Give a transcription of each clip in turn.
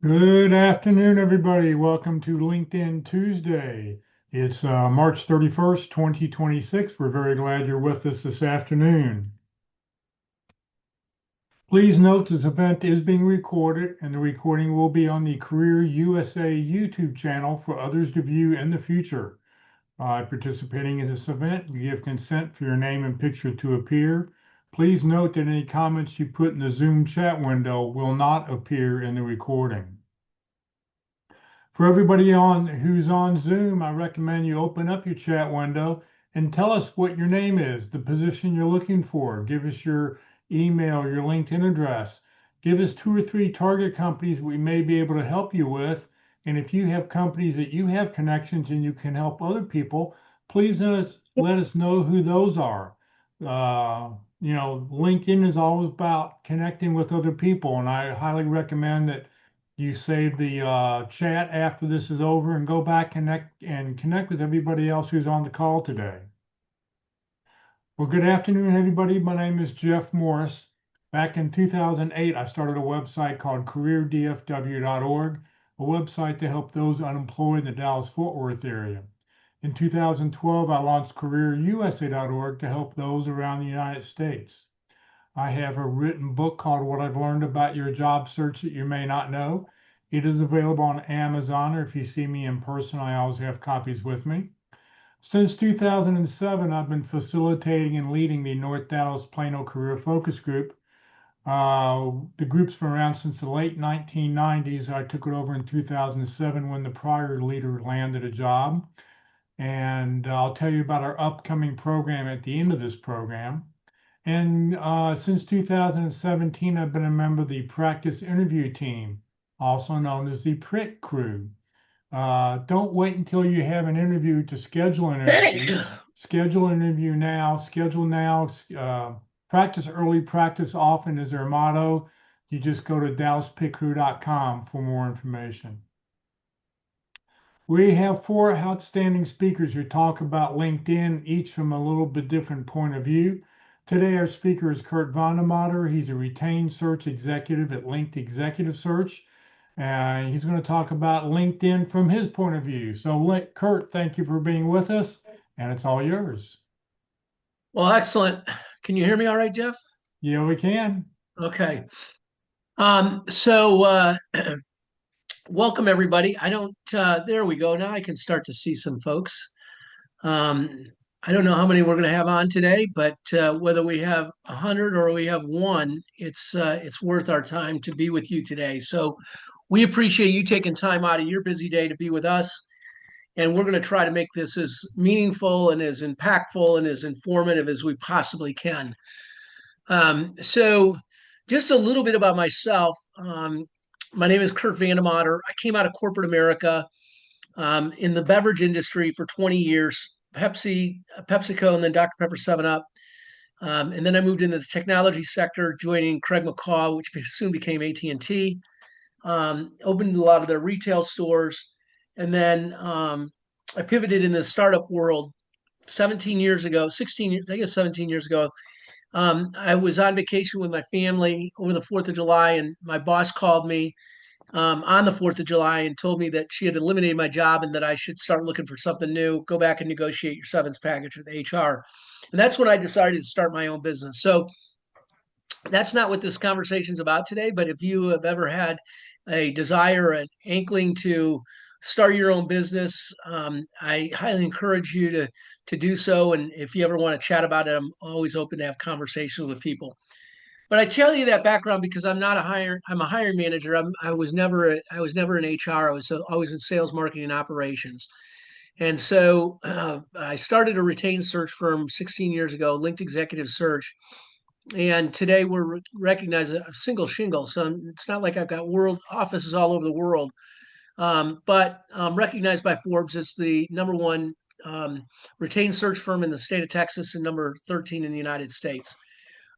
Good afternoon, everybody. Welcome to LinkedIn Tuesday. It's March 31st, 2026. We're very glad you're with us this afternoon. Please note this event is being recorded, and the recording will be on the Career USA YouTube channel for others to view in the future. By participating in this event, you give consent for your name and picture to appear. Please note that any comments you put in the Zoom chat window will not appear in the recording. For everybody on who's on Zoom, I recommend you open up your chat window and tell us what your name is, the position you're looking for. Give us your email, your LinkedIn address. Give us two or three target companies we may be able to help you with. And if you have companies that you have connections and you can help other people, please let us know who those are. LinkedIn is always about connecting with other people, and I highly recommend that you save the chat after this is over and go back and connect with everybody else who's on the call today. Well, good afternoon, everybody. My name is Jeff Morris. Back in 2008, I started a website called careerdfw.org, a website to help those unemployed in the Dallas-Fort Worth area. In 2012, I launched careerusa.org to help those around the United States. I have a written book called What I've Learned About Your Job Search That You May Not Know. It is available on Amazon, or if you see me in person, I always have copies with me. Since 2007, I've been facilitating and leading the North Dallas Plano Career Focus Group. The group's been around since the late 1990s. I took it over in 2007 when the prior leader landed a job. And I'll tell you about our upcoming program at the end of this program. And since 2017, I've been a member of the practice interview team, also known as the PRIT crew. Don't wait until you have an interview to schedule an interview. Schedule an interview now. Schedule now. Practice early, practice often is their motto. You just go to dallaspitcrew.com for more information. We have four outstanding speakers who talk about LinkedIn, each from a little bit different point of view. Today, our speaker is Kurt VandeMotter. He's a retained search executive at Linked Executive Search. And he's going to talk about LinkedIn from his point of view. So, Kurt, thank you for being with us, and it's all yours. Well, excellent. Can you hear me all right, Jeff? Yeah, we can. Okay. So welcome everybody. There we go. Now I can start to see some folks. Um, I don't know how many we're going to have on today, but whether we have 100 or we have one, it's worth our time to be with you today. So we appreciate you taking time out of your busy day to be with us. And we're going to try to make this as meaningful and as impactful and as informative as we possibly can. So just a little bit about myself. My name is Kurt VandeMotter. I came out of corporate America in the beverage industry for 20 years, PepsiCo, and then Dr. Pepper 7 Up. And then I moved into the technology sector, joining Craig McCaw, which soon became AT&T. Opened a lot of their retail stores. And then I pivoted in the startup world 17 years ago, 16 years, I guess 17 years ago. I was on vacation with my family over the 4th of July, and my boss called me on the 4th of July and told me that she had eliminated my job and that I should start looking for something new, go back and negotiate your severance package with HR. And that's when I decided to start my own business. So that's not what this conversation is about today, but if you have ever had a desire, an inkling to start your own business, I highly encourage you to do so. And if you ever want to chat about it, I'm always open to have conversations with people. But I tell you that background because I'm a hiring manager. I was never in HR. I was always in sales, marketing, and operations. And so I started a retained search firm 16 years ago, Linked Executive Search. And today we're recognized as a single shingle. So it's not like I've got world offices all over the world, but recognized by Forbes as the number one retained search firm in the state of Texas and number 13 in the United States.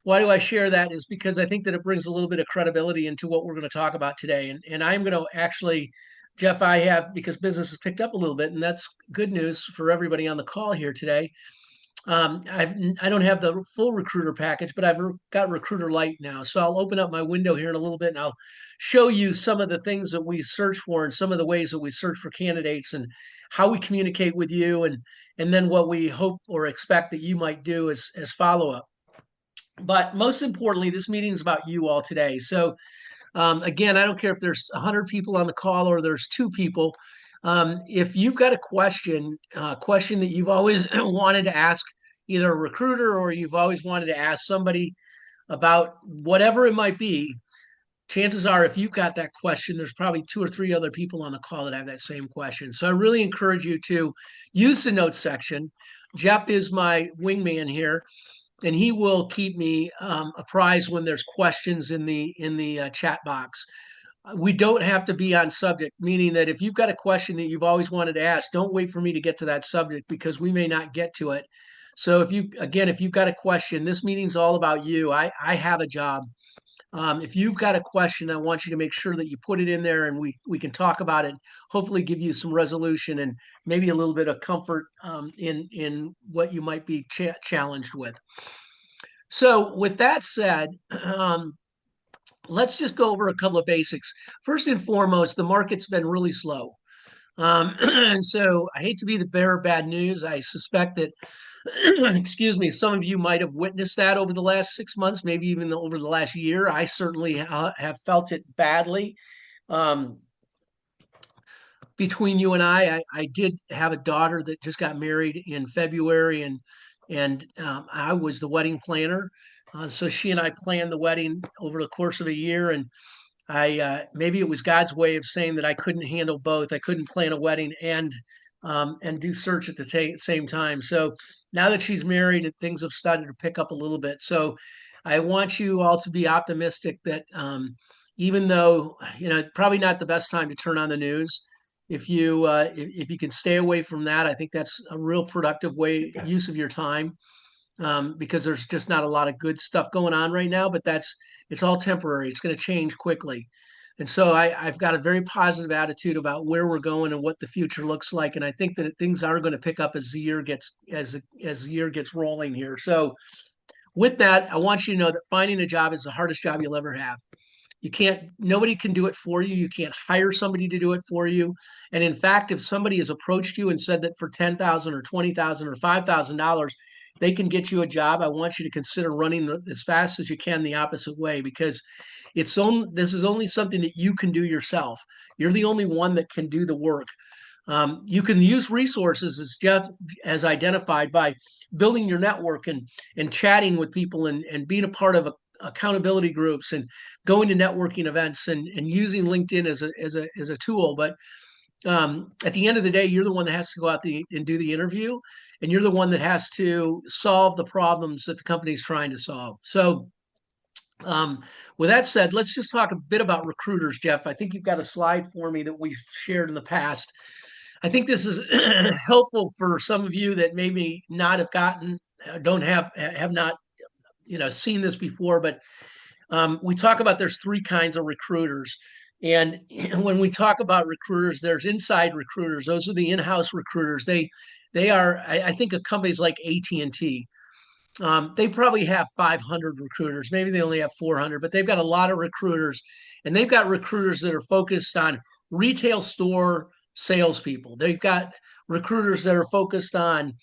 Why do I share that? Is because I think that it brings a little bit of credibility into what we're going to talk about today. And I'm going to actually, Jeff, I have, because business has picked up a little bit, and that's good news for everybody on the call here today. I don't have the full recruiter package, but I've got Recruiter Lite now. So I'll open up my window here in a little bit and I'll show you some of the things that we search for and some of the ways that we search for candidates and how we communicate with you and then what we hope or expect that you might do as follow up. But most importantly, this meeting is about you all today. So again, I don't care if there's 100 people on the call or there's two people. If you've got a question that you've always wanted to ask either a recruiter or you've always wanted to ask somebody about whatever it might be, chances are if you've got that question, there's probably two or three other people on the call that have that same question. So I really encourage you to use the notes section. Jeff is my wingman here and he will keep me apprised when there's questions in the chat box. We don't have to be on subject, meaning that if you've got a question that you've always wanted to ask, don't wait for me to get to that subject because we may not get to it. So if you've got a question, this meeting's all about you. I have a job. If you've got a question, I want you to make sure that you put it in there and we can talk about it, hopefully give you some resolution and maybe a little bit of comfort in what you might be challenged with. So with that said, let's just go over a couple of basics. First and foremost, the market's been really slow. And so I hate to be the bearer of bad news. I suspect that, excuse me, some of you might have witnessed that over the last 6 months, maybe even over the last year. I certainly have felt it badly. Um, Between you and I did have a daughter that just got married in February, and I was the wedding planner. So she and I planned the wedding over the course of a year, and I maybe it was God's way of saying that I couldn't handle both. I couldn't plan a wedding and do search at the same time. So now that she's married, things have started to pick up a little bit. So I want you all to be optimistic that even though probably not the best time to turn on the news. If you can stay away from that, I think that's a real productive use of your time because there's just not a lot of good stuff going on right now. But it's all temporary. It's going to change quickly. And so I've got a very positive attitude about where we're going and what the future looks like. And I think that things are going to pick up as the year gets rolling here. So with that, I want you to know that finding a job is the hardest job you'll ever have. Nobody can do it for you. You can't hire somebody to do it for you. And in fact, if somebody has approached you and said that for 10,000 or 20,000 or $5,000, they can get you a job, I want you to consider running as fast as you can the opposite way because this is only something that you can do yourself. You're the only one that can do the work. You can use resources as Jeff has identified by building your network and chatting with people and being a part of accountability groups and going to networking events and using LinkedIn as a tool. But at the end of the day, you're the one that has to go out and do the interview, and you're the one that has to solve the problems that the company is trying to solve. So with that said, let's just talk a bit about recruiters, Jeff. I think you've got a slide for me that we've shared in the past. I think this is helpful for some of you that maybe not have gotten, don't have not, seen this before. But we talk about there's three kinds of recruiters. And when we talk about recruiters, there's inside recruiters. Those are the in-house recruiters. They are, I think, of companies like AT&T. They probably have 500 recruiters. Maybe they only have 400, but they've got a lot of recruiters, and they've got recruiters that are focused on retail store salespeople. They've got recruiters that are focused on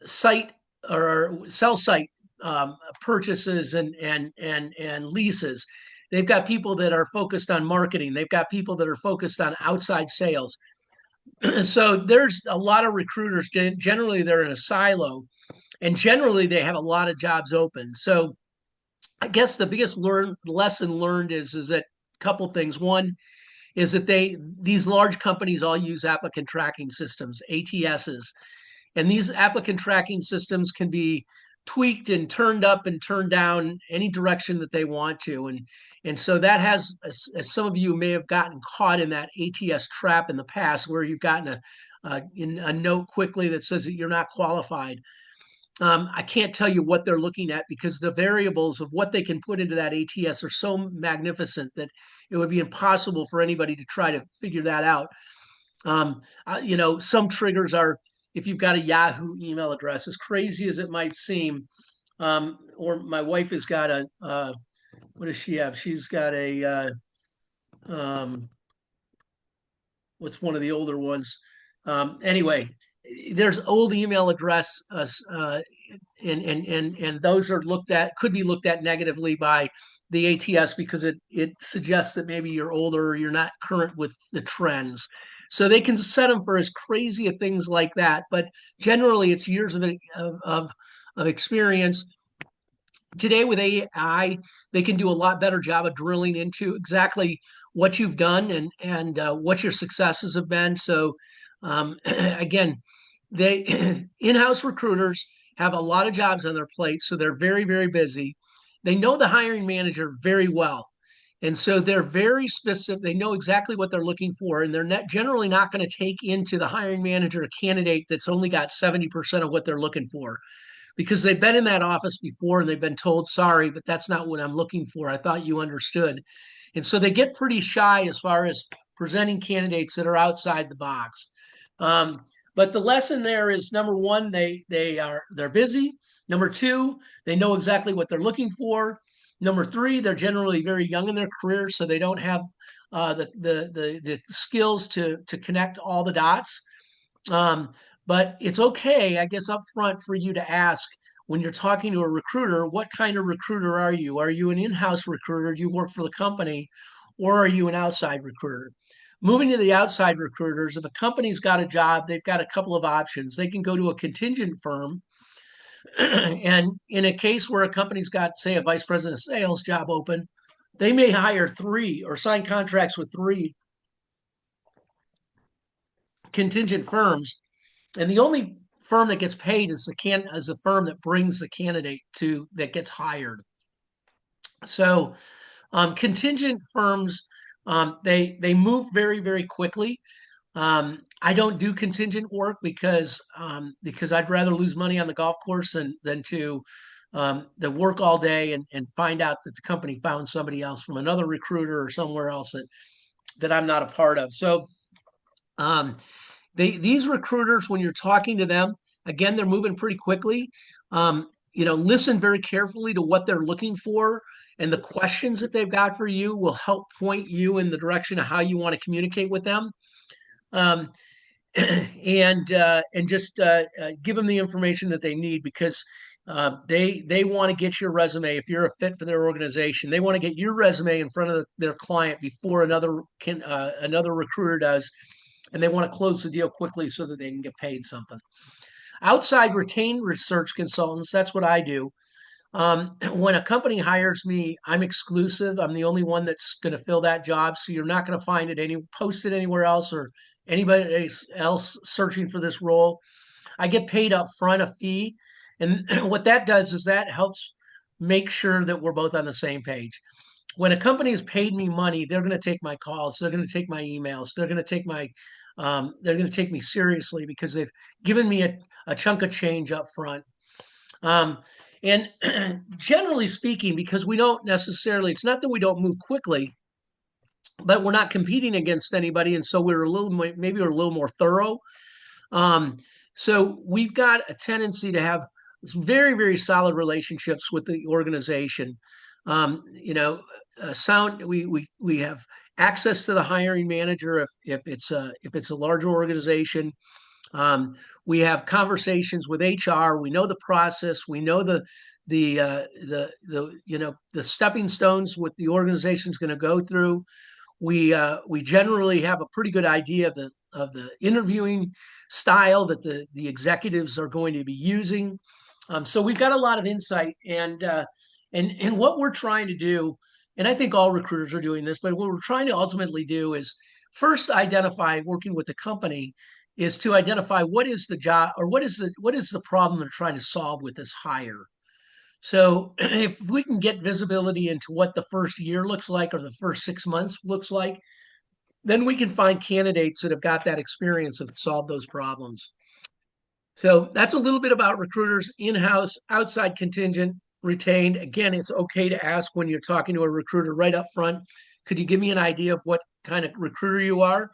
site or cell site purchases and leases. They've got people that are focused on marketing. They've got people that are focused on outside sales. So there's a lot of recruiters. Generally, they're in a silo, and generally they have a lot of jobs open. So I guess the biggest lesson learned is that a couple things. One is that these large companies all use applicant tracking systems, ATSs, and these applicant tracking systems can be tweaked and turned up and turned down any direction that they want to. And so that has, as some of you may have gotten caught in that ATS trap in the past, where you've gotten a note quickly that says that you're not qualified. I can't tell you what they're looking at because the variables of what they can put into that ATS are so magnificent that it would be impossible for anybody to try to figure that out. Some triggers are if you've got a Yahoo email address, as crazy as it might seem. Or my wife has got a, what does she have? She's got a, um, what's one of the older ones? Anyway, there's old email address, and those are looked at, could be looked at negatively by the ATS because it suggests that maybe you're older or you're not current with the trends. So they can set them for as crazy of things like that, but generally it's years of experience. Today with AI, they can do a lot better job of drilling into exactly what you've done and what your successes have been. So again, they in-house recruiters have a lot of jobs on their plate, so they're very, very busy. They know the hiring manager very well. And so they're very specific. They know exactly what they're looking for, and they're generally not going to take into the hiring manager a candidate that's only got 70% of what they're looking for because they've been in that office before and they've been told, sorry, but that's not what I'm looking for. I thought you understood. And so they get pretty shy as far as presenting candidates that are outside the box. Um, but the lesson there is number one, they're busy. Number two, they know exactly what they're looking for. Number three, they're generally very young in their career, so they don't have the skills to connect all the dots. Um, but it's okay, I guess, up front for you to ask when you're talking to a recruiter, what kind of recruiter are you? Are you an in-house recruiter? Do you work for the company? Or are you an outside recruiter? Moving to the outside recruiters, if a company's got a job, they've got a couple of options. They can go to a contingent firm. And in a case where a company's got, say, a vice president of sales job open, they may hire three or sign contracts with three contingent firms, and the only firm that gets paid is the firm that brings the candidate to that gets hired. So contingent firms, they move very, very quickly. I don't do contingent work because I'd rather lose money on the golf course than to work all day and find out that the company found somebody else from another recruiter or somewhere else that I'm not a part of. So um, these recruiters, when you're talking to them, again, they're moving pretty quickly. Listen very carefully to what they're looking for, and the questions that they've got for you will help point you in the direction of how you want to communicate with them. Um, and just give them the information that they need because they want to get your resume. If you're a fit for their organization, they want to get your resume in front of their client before another recruiter does, and they want to close the deal quickly so that they can get paid something. Outside retained research consultants, that's what I do. When a company hires me, I'm exclusive. I'm the only one that's going to fill that job. So you're not going to find it posted anywhere else or anybody else searching for this role. I get paid up front a fee. And what that does is that helps make sure that we're both on the same page. When a company has paid me money, they're going to take my calls. They're going to take my emails. They're going to take me seriously because they've given me a chunk of change up front. Um, and generally speaking, because we don't necessarily, it's not that we don't move quickly, but we're not competing against anybody. And so maybe we're a little more thorough. So we've got a tendency to have very, very solid relationships with the organization. Um, you know, we have access to the hiring manager if it's a larger organization. We have conversations with HR. We know the process. We know the stepping stones what the organization is going to go through. We generally have a pretty good idea of the interviewing style that the executives are going to be using. So we've got a lot of insight, and what we're trying to do, and I think all recruiters are doing this, but what we're trying to ultimately do is first identify working with the company is to identify what is the job or what is the problem they're trying to solve with this hire. So if we can get visibility into what the first year looks like or the first 6 months looks like, then we can find candidates that have got that experience of solve those problems. So that's a little bit about recruiters, in-house, outside contingent, retained. Again, it's okay to ask when you're talking to a recruiter right up front, could you give me an idea of what kind of recruiter you are?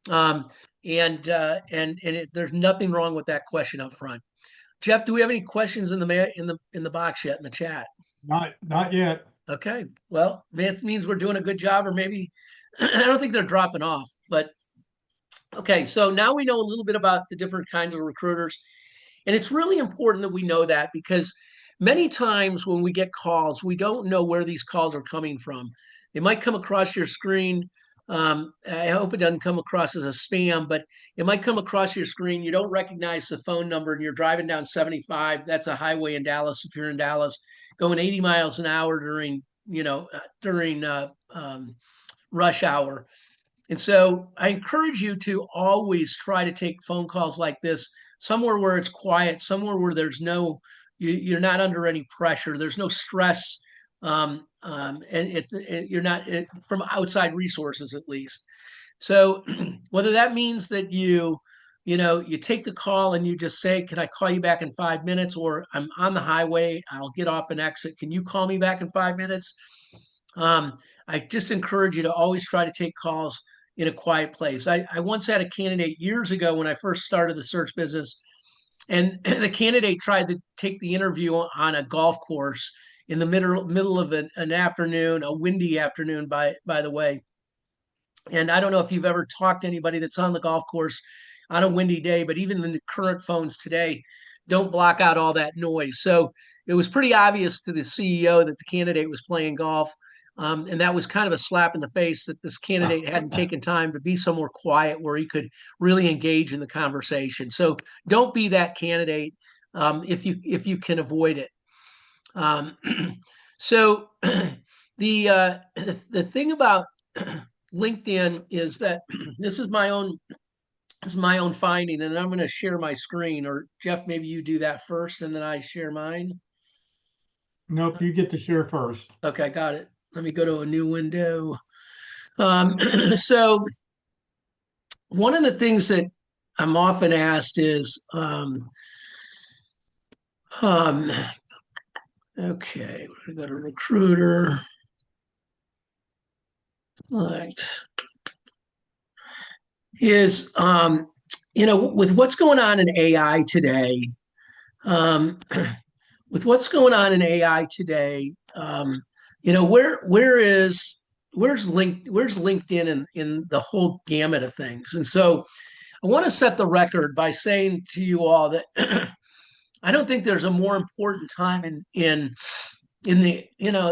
Um, There's nothing wrong with that question up front. Jeff, do we have any questions in the box yet in the chat? Not yet. Okay, well, that means we're doing a good job, or maybe I don't think they're dropping off, but okay. So now we know a little bit about the different kinds of recruiters, and it's really important that we know that because many times when we get calls, we don't know where these calls are coming from. They might come across your screen. I hope it doesn't come across as a spam, but it might come across your screen. You don't recognize the phone number, and you're driving down 75. That's a highway in Dallas. If you're in Dallas, going 80 miles an hour during rush hour. And so I encourage you to always try to take phone calls like this somewhere where it's quiet, somewhere where there's you're not under any pressure, there's no stress, you're not from outside resources at least. So whether that means that you take the call and you just say, "Can I call you back in 5 minutes?" Or "I'm on the highway, I'll get off and exit. Can you call me back in 5 minutes?" I just encourage you to always try to take calls in a quiet place. I once had a candidate years ago when I first started the search business, and the candidate tried to take the interview on a golf course in the middle of an afternoon, a windy afternoon, by the way. And I don't know if you've ever talked to anybody that's on the golf course on a windy day, but even the current phones today don't block out all that noise. So it was pretty obvious to the CEO that the candidate was playing golf. And that was kind of a slap in the face that this candidate hadn't taken time to be somewhere quiet where he could really engage in the conversation. So don't be that candidate if you can avoid it. Um, so the thing about LinkedIn is that this is my own finding, and I'm going to share my screen. Or Jeff, maybe you do that first, and then I share mine. Nope, you get to share first. Okay, got it. Let me go to a new window. So one of the things that I'm often asked is, um, okay, we're going to go to recruiter. Right. Is with what's going on in AI today, um, with what's going on in AI today, where's LinkedIn in the whole gamut of things? And so I want to set the record by saying to you all that I don't think there's a more important time in the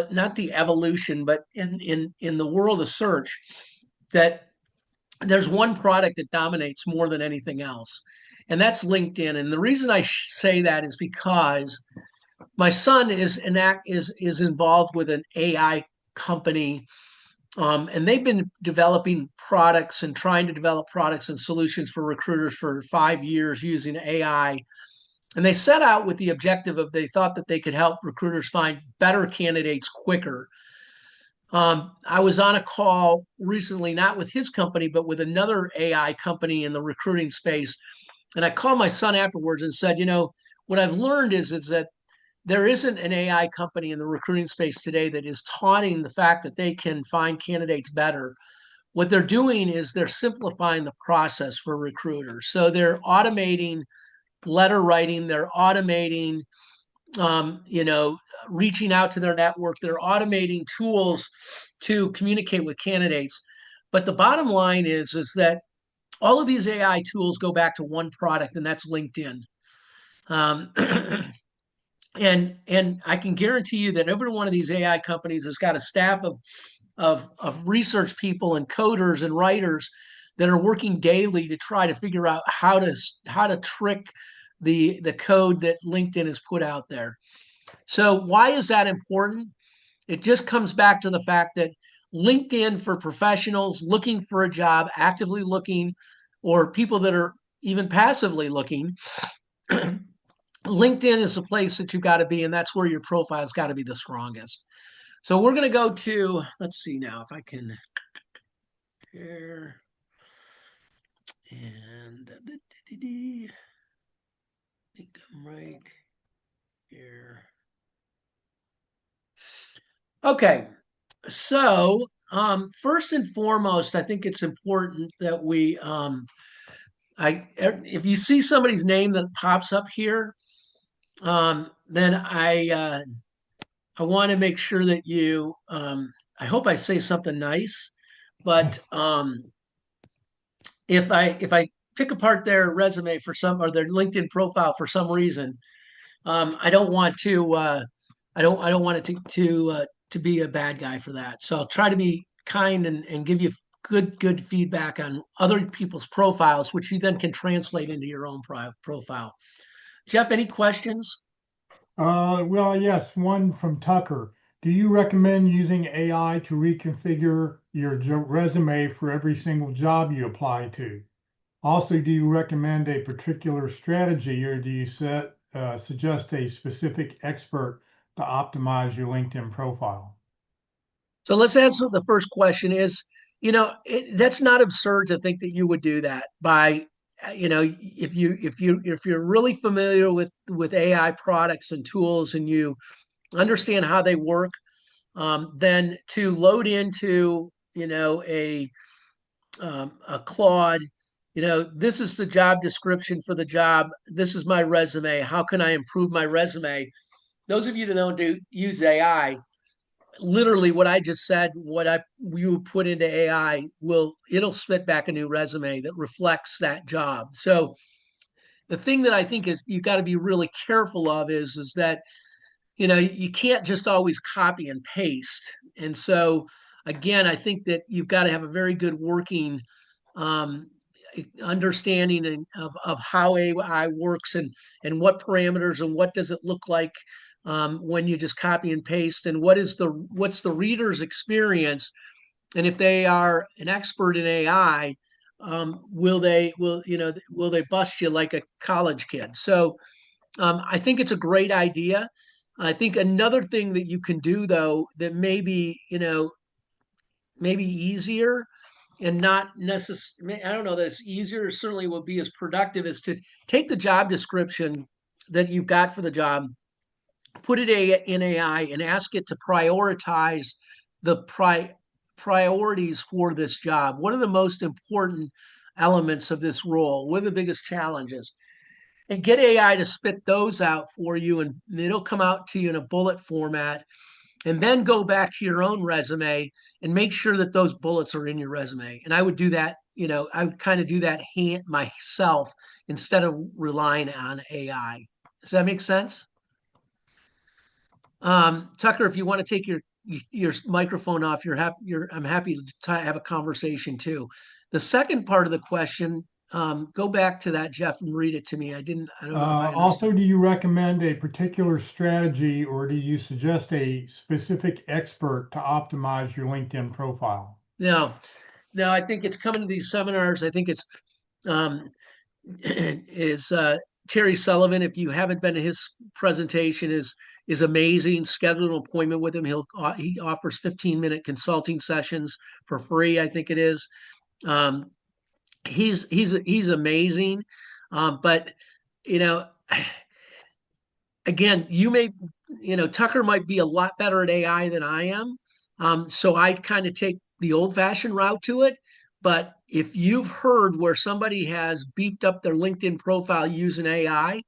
not the evolution, but in the world of search that there's one product that dominates more than anything else, and that's LinkedIn. And the reason I say that is because my son is involved with an AI company, and they've been developing products and trying to develop products and solutions for recruiters for 5 years using AI. And they set out with the objective of they thought that they could help recruiters find better candidates quicker. I was on a call recently, not with his company, but with another AI company in the recruiting space. And I called my son afterwards and said, what I've learned is that there isn't an AI company in the recruiting space today that is taunting the fact that they can find candidates better. What they're doing is they're simplifying the process for recruiters. So they're automating letter writing, they're automating, reaching out to their network, they're automating tools to communicate with candidates. But the bottom line is that all of these AI tools go back to one product, and that's LinkedIn. Um, and I can guarantee you that every one of these AI companies has got a staff of research people and coders and writers that are working daily to try to figure out how to trick the code that LinkedIn has put out there. So why is that important? It just comes back to the fact that LinkedIn for professionals looking for a job, actively looking, or people that are even passively looking, LinkedIn is the place that you've got to be, and that's where your profile's got to be the strongest. So we're going to go to, let's see now if I can share. And I think I'm right here. Okay, so first and foremost, I think it's important that if you see somebody's name that pops up here, then I want to make sure that you. I hope I say something nice, but if I pick apart their resume for some or their LinkedIn profile for some reason, I don't want to. I don't want it to be a bad guy for that. So I'll try to be kind and give you good feedback on other people's profiles, which you then can translate into your own profile. Jeff, any questions? Well, yes, one from Tucker. Do you recommend using AI to reconfigure your resume for every single job you apply to? Also, do you recommend a particular strategy or do you suggest a specific expert to optimize your LinkedIn profile? So let's answer the first question is, that's not absurd to think that you would do that by, if you're really familiar with AI products and tools and you understand how they work, then to load into, a Claude, this is the job description for the job. This is my resume. How can I improve my resume? Those of you that don't use AI, literally what I just said, what you put into AI it'll spit back a new resume that reflects that job. So the thing that I think is you got to be really careful of is that you can't just always copy and paste. And so again, I think that you've got to have a very good working um, understanding of how AI works and what parameters and what does it look like when you just copy and paste and what's the reader's experience, and if they are an expert in AI, will they bust you like a college kid? So I think it's a great idea. I think another thing that you can do though that maybe easier and not necessarily, I don't know that it's easier, certainly will be as productive, is to take the job description that you've got for the job, put it in AI and ask it to prioritize the priorities for this job. What are the most important elements of this role? What are the biggest challenges? And get AI to spit those out for you, and it'll come out to you in a bullet format, and then go back to your own resume and make sure that those bullets are in your resume. And I would do that, I would kind of do that myself instead of relying on AI. Does that make sense? Tucker, if you want to take your microphone off, I'm happy to have a conversation too. The second part of the question, go back to that, Jeff, and read it to me. I don't know if I Also, understood. do you recommend a particular strategy or do you suggest a specific expert to optimize your LinkedIn profile? No, no, I think it's coming to these seminars. I think it's um, is Terry Sullivan. If you haven't been to his presentation, is amazing. Schedule an appointment with him. He offers 15-minute consulting sessions for free. I think it is. Um, he's amazing. But you know, again, Tucker might be a lot better at AI than I am. So I kind of take the old fashioned route to it. But if you've heard where somebody has beefed up their LinkedIn profile using AI,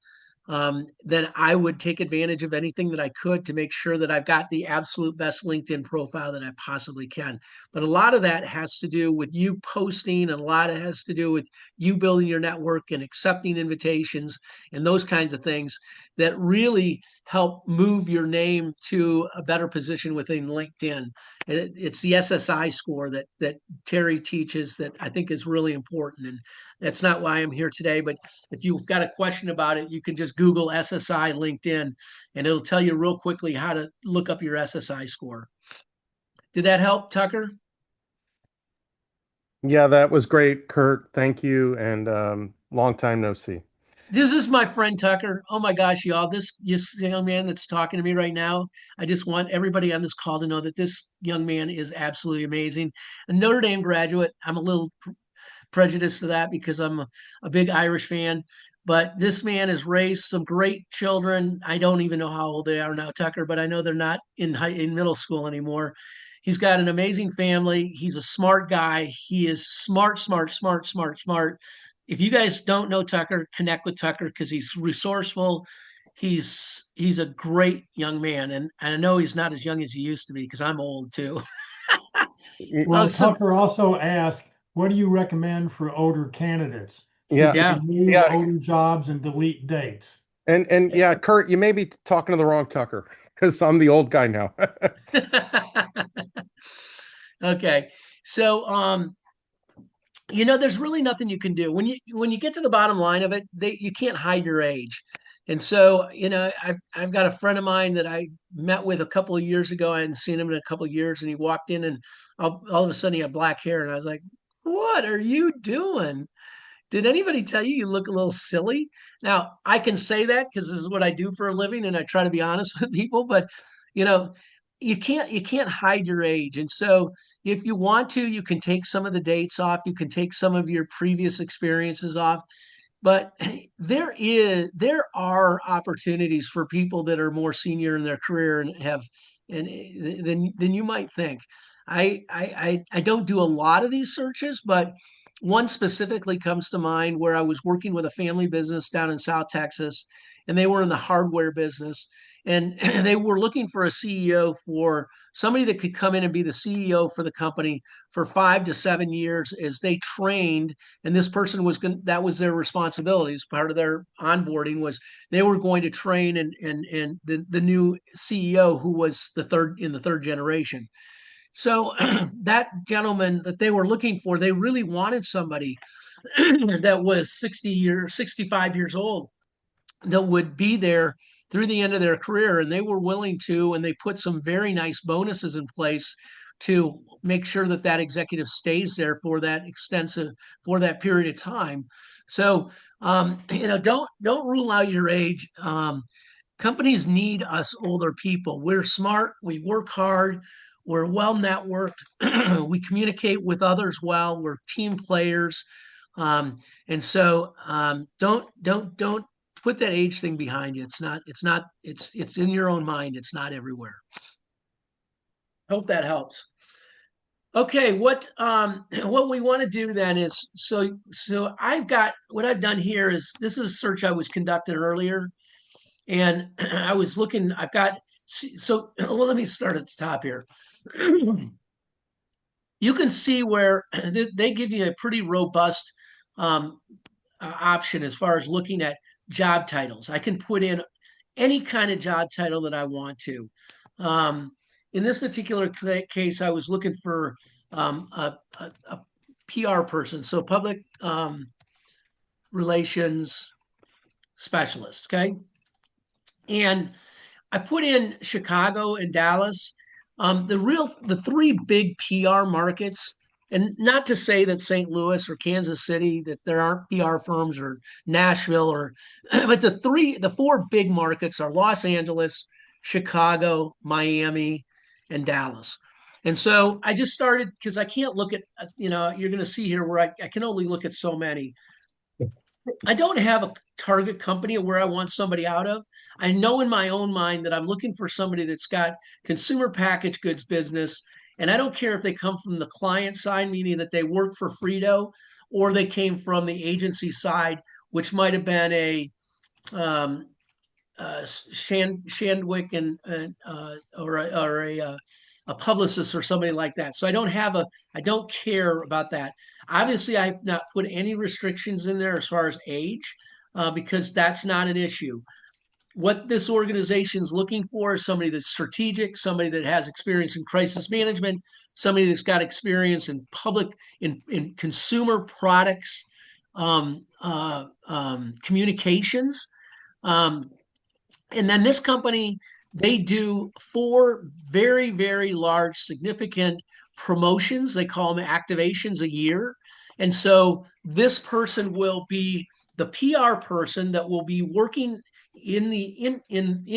then I would take advantage of anything that I could to make sure that I've got the absolute best LinkedIn profile that I possibly can. But a lot of that has to do with you posting, and a lot of it has to do with you building your network and accepting invitations and those kinds of things that really help move your name to a better position within LinkedIn. It's the SSI score that Terry teaches that I think is really important. And that's not why I'm here today, but if you've got a question about it, you can just Google SSI LinkedIn and it'll tell you real quickly how to look up your SSI score. Did that help, Tucker? Yeah, that was great, Kurt. Thank you, and long time no see. This is my friend Tucker. Oh my gosh, y'all, this young man that's talking to me right now, I just want everybody on this call to know that this young man is absolutely amazing. A Notre Dame graduate. I'm a little prejudiced to that because I'm a big Irish fan. But this man has raised some great children. I don't even know how old they are now, Tucker, but I know they're not in middle school anymore. He's got an amazing family. He's a smart guy. He is smart, smart, smart, smart, smart. if you guys don't know Tucker, connect with Tucker because he's resourceful. He's a great young man, and I know he's not as young as he used to be because I'm old too. Well, So Tucker also asked, what do you recommend for older candidates? Should Yeah, they yeah. move yeah, older jobs and delete dates? and yeah, Kurt, you may be talking to the wrong Tucker because I'm the old guy now. Okay. So there's really nothing you can do when you get to the bottom line of it. You can't hide your age, and so I've got a friend of mine that I met with a couple of years ago. I hadn't seen him in a couple of years, and he walked in, and all of a sudden he had black hair, and I was like, "What are you doing? Did anybody tell you look a little silly?" Now, I can say that because this is what I do for a living and I try to be honest with people, but you know, you can't hide your age. And so if you want to, you can take some of the dates off, you can take some of your previous experiences off, but there are opportunities for people that are more senior in their career and have and than you might think. I don't do a lot of these searches, but one specifically comes to mind where I was working with a family business down in South Texas, and they were in the hardware business, and they were looking for a CEO, for somebody that could come in and be the CEO for the company for 5 to 7 years as they trained. And this person was going, that was their responsibilities. Part of their onboarding was they were going to train and the new CEO, who was the third generation. So that gentleman that they were looking for, they really wanted somebody that was 65 years old, that would be there through the end of their career. And they were willing to, and they put some very nice bonuses in place to make sure that that executive stays there for that period of time. So, don't rule out your age. Companies need us older people. We're smart, we work hard, we're well networked, we communicate with others well, we're team players. And so don't put that age thing behind you. It's in your own mind. It's not everywhere. Hope that helps. Okay, what we want to do then is, I've got, what I've done here is, this is a search I was conducting earlier, and I was looking. I've got so well. Let me start at the top here. You can see where they give you a pretty robust um, option as far as looking at job titles. I can put in any kind of job title that I want to. Um, in this particular case, I was looking for a PR person, so public relations specialist. Okay. And I put in Chicago and Dallas. The three big PR markets, and not to say that St. Louis or Kansas City, that there aren't PR firms, or Nashville, but the four big markets are Los Angeles, Chicago, Miami, and Dallas. And so I just started, because I can't look at, you're going to see here where I can only look at so many. I don't have a target company of where I want somebody out of. I know in my own mind that I'm looking for somebody that's got consumer packaged goods business. And I don't care if they come from the client side, meaning that they work for Frito, or they came from the agency side, which might have been um, Shandwick or a publicist or somebody like that. So I don't care about that. Obviously, I've not put any restrictions in there as far as age, because that's not an issue. What this organization is looking for is somebody that's strategic, somebody that has experience in crisis management, somebody that's got experience in in consumer products, communications. Um, and then this company, they do four very, very large, significant promotions. They call them activations a year. And so this person will be the PR person that will be working in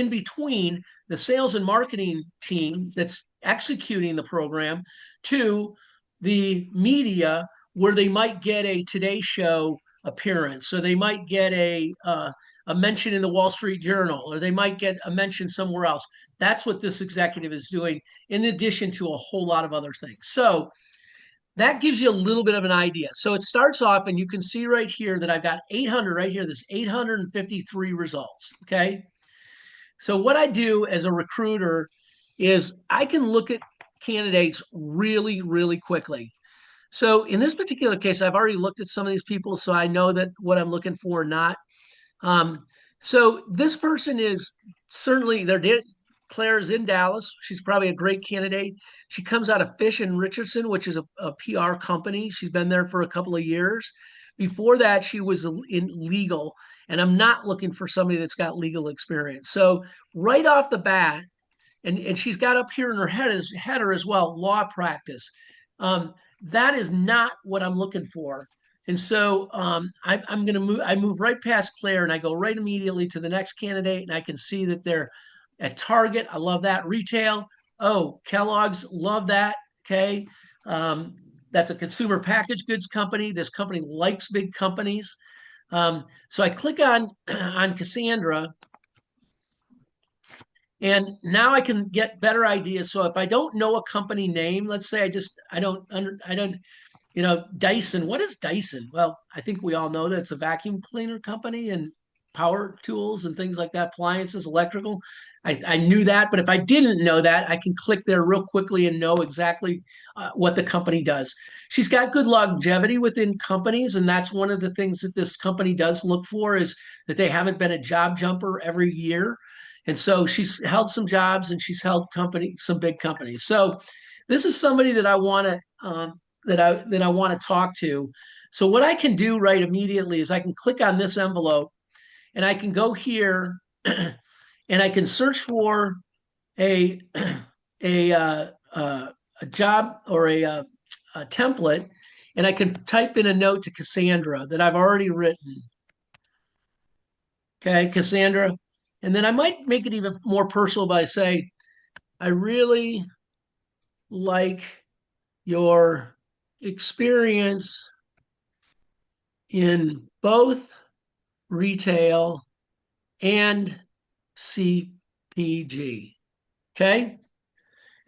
between the sales and marketing team that's executing the program to the media, where they might get a Today Show appearance, so they might get a mention in the Wall Street Journal, or they might get a mention somewhere else. That's what this executive is doing, in addition to a whole lot of other things. So that gives you a little bit of an idea. So it starts off, and you can see right here that I've got 800 right here. There's 853 results. Okay. So what I do as a recruiter is I can look at candidates really, really quickly. So in this particular case, I've already looked at some of these people, so I know that what I'm looking for or not. Um, so this person is certainly there. Claire is in Dallas. She's probably a great candidate. She comes out of Fish and Richardson, which is a PR company. She's been there for a couple of years. Before that, she was in legal, and I'm not looking for somebody that's got legal experience. So right off the bat, and she's got up here in her header as well, law practice. That is not what I'm looking for. And so I'm going to move. I move right past Claire, and I go right immediately to the next candidate, and I can see that they're at Target. I love that. Retail. Oh, Kellogg's. Love that. Okay. That's a consumer packaged goods company. This company likes big companies. So I click on on Cassandra, and now I can get better ideas. So if I don't know a company name, let's say I don't, Dyson. What is Dyson? Well, I think we all know that it's a vacuum cleaner company and power tools and things like that, appliances, electrical. I knew that, but if I didn't know that, I can click there real quickly and know exactly what the company does. She's got good longevity within companies, and that's one of the things that this company does look for is that they haven't been a job jumper every year. And so she's held some jobs and she's held some big companies. So this is somebody that I want to that I want to talk to. So what I can do right immediately is I can click on this envelope and I can go here and I can search for a a a job or a template, and I can type in a note to Cassandra that I've already written. Okay, Cassandra. And then I might make it even more personal by say, I really like your experience in both retail and CPG. Okay.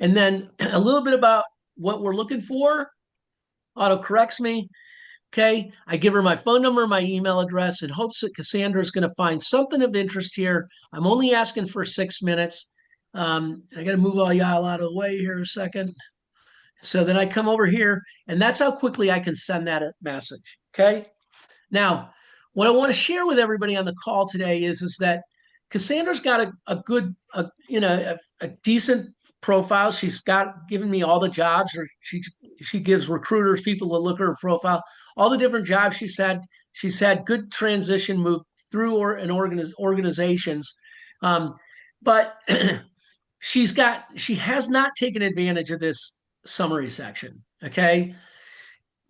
And then a little bit about what we're looking for. Auto corrects me. Okay. I give her my phone number, my email address, in hopes that Cassandra is going to find something of interest here. I'm only asking for 6 minutes. I got to move all y'all out of the way here a second. So then I come over here, and that's how quickly I can send that message. Okay. Now, what I want to share with everybody on the call today is that Cassandra's got a good, a decent profile. She's given me all the jobs, or she gives recruiters, people to look at her profile, all the different jobs she's had. She's had good transition move through organizations, but she has not taken advantage of this summary section. Okay.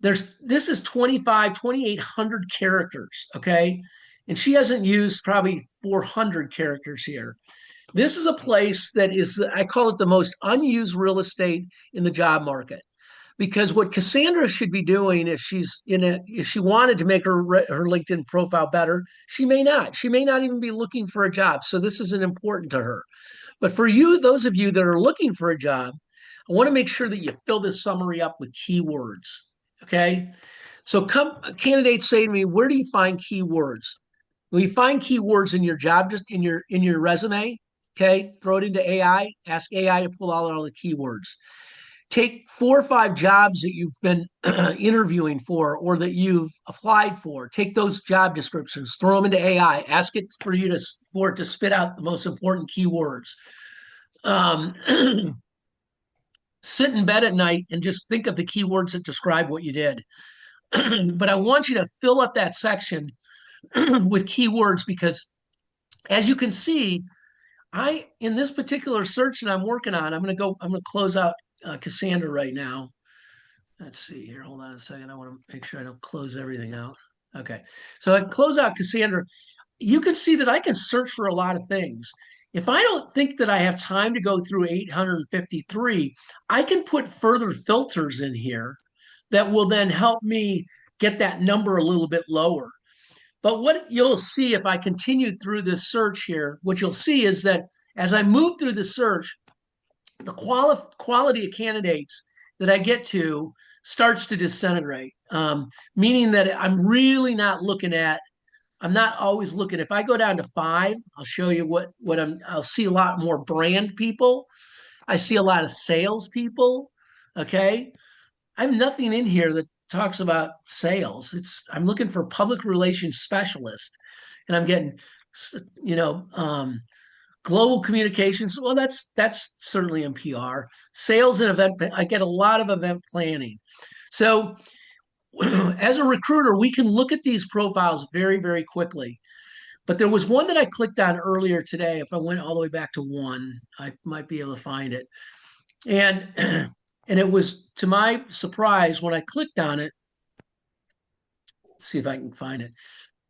This is 2,800 characters. Okay. And she hasn't used probably 400 characters here. This is a place that is, I call it the most unused real estate in the job market. Because what Cassandra should be doing if she wanted to make her LinkedIn profile better, she may not. She may not even be looking for a job. So this isn't important to her. But for you, those of you that are looking for a job, I want to make sure that you fill this summary up with keywords. Okay. So candidates say to me, where do you find keywords? Well, you find keywords in your job, just in your resume. Okay. Throw it into AI, ask AI to pull out all the keywords. Take 4 or 5 jobs that you've been interviewing for or that you've applied for. Take those job descriptions, throw them into AI, ask it for it to spit out the most important keywords. Sit in bed at night and just think of the keywords that describe what you did. But I want you to fill up that section with keywords because, as you can see, in this particular search that I'm working on, I'm going to close out Cassandra right now. Let's see here. Hold on a second. I want to make sure I don't close everything out. Okay. So I close out Cassandra. You can see that I can search for a lot of things. If I don't think that I have time to go through 853, I can put further filters in here that will then help me get that number a little bit lower. But what you'll see if I continue through this search here, what you'll see is that as I move through the search, the quality of candidates that I get to starts to disintegrate, meaning that I'm really not looking at, I'm not always looking. If I go down to 5, I'll show you I'll see a lot more brand people. I see a lot of sales people. Okay. I have nothing in here that talks about sales. I'm looking for public relations specialist, and I'm getting, you know, global communications. Well, that's certainly in PR. Sales and event. I get a lot of event planning. So as a recruiter, we can look at these profiles very, very quickly. But there was one that I clicked on earlier today. If I went all the way back to one, I might be able to find it. And and it was, to my surprise, when I clicked on it. Let's see if I can find it.